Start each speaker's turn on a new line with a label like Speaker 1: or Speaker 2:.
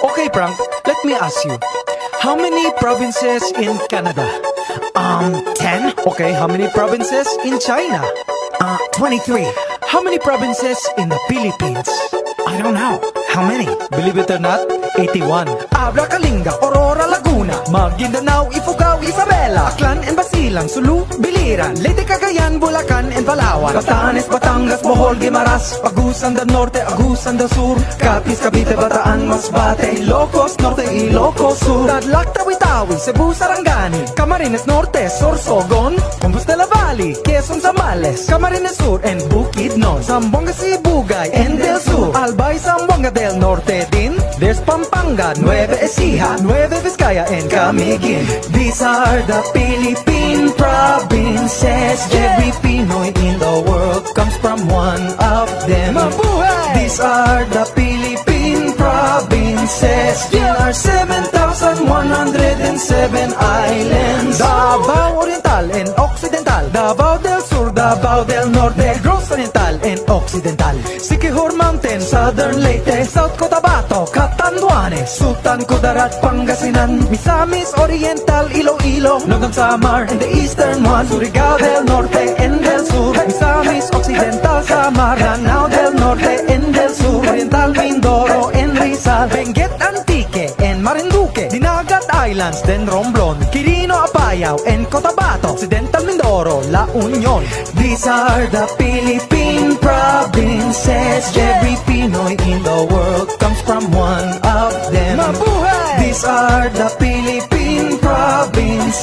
Speaker 1: Okay, Frank, let me ask you. How many provinces in Canada?
Speaker 2: 10?
Speaker 1: Okay, how many provinces in China?
Speaker 2: 23.
Speaker 1: How many provinces in the Philippines?
Speaker 2: I don't know. How many?
Speaker 1: Believe it or not, 81. Abra, Kalinga, Aurora, Laguna, Maguindanao, Ifugao, Isabela, Aklan and Basilan, Sulu, Biliran, Leyte, Cagayan, Bulacan and Palawan, Batanes, Batangas, Bohol, Guimaras, Agusan del Norte, Agusan del Sur, Capiz, Cavite, Bataan, Masbate, Ilocos Norte, Ilocos Sur, Tadlac, Tawi-Tawi, Cebu, Sarangani, Camarines Norte, Sorsogon, Compostela Valley, Quezon, Zambales, Camarines Sur and Bukidnon, Zamboanga, Sibugay and Del Sur, Albay, Zamboanga del Norte din. There's Pampanga, Nueva Ecija, Nueva Vizcaya and Camiguin. These are the Philippine provinces. Every Pinoy in the world comes from one of them. Mabuhay! These are the Philippine provinces. There are 7,107 islands. Davao Oriental and Occidental, Davao del Sur, Davao del Norte, Negros Oriental and Occidental, Siquijor Mountain, Southern Leyte, South Cotabato, Catanduanes, Sultan Kudarat, Pangasinan, Misamis Oriental, Iloilo, Nogon Samar, and the eastern one, Surigao del Norte and del Sur, Misamis Occidental, Samar, Lanao del Norte and del Sur, Oriental Mindoro and Rizal, Benguet Antique and Marinduque, Dinagat Islands, then Romblon, Quirino Apayao and Cotabato, Occidental Mindoro, La Union. These are the Philippine provinces. Every Pinoy in the world comes from one of them. Mabuhay! These are the Philippine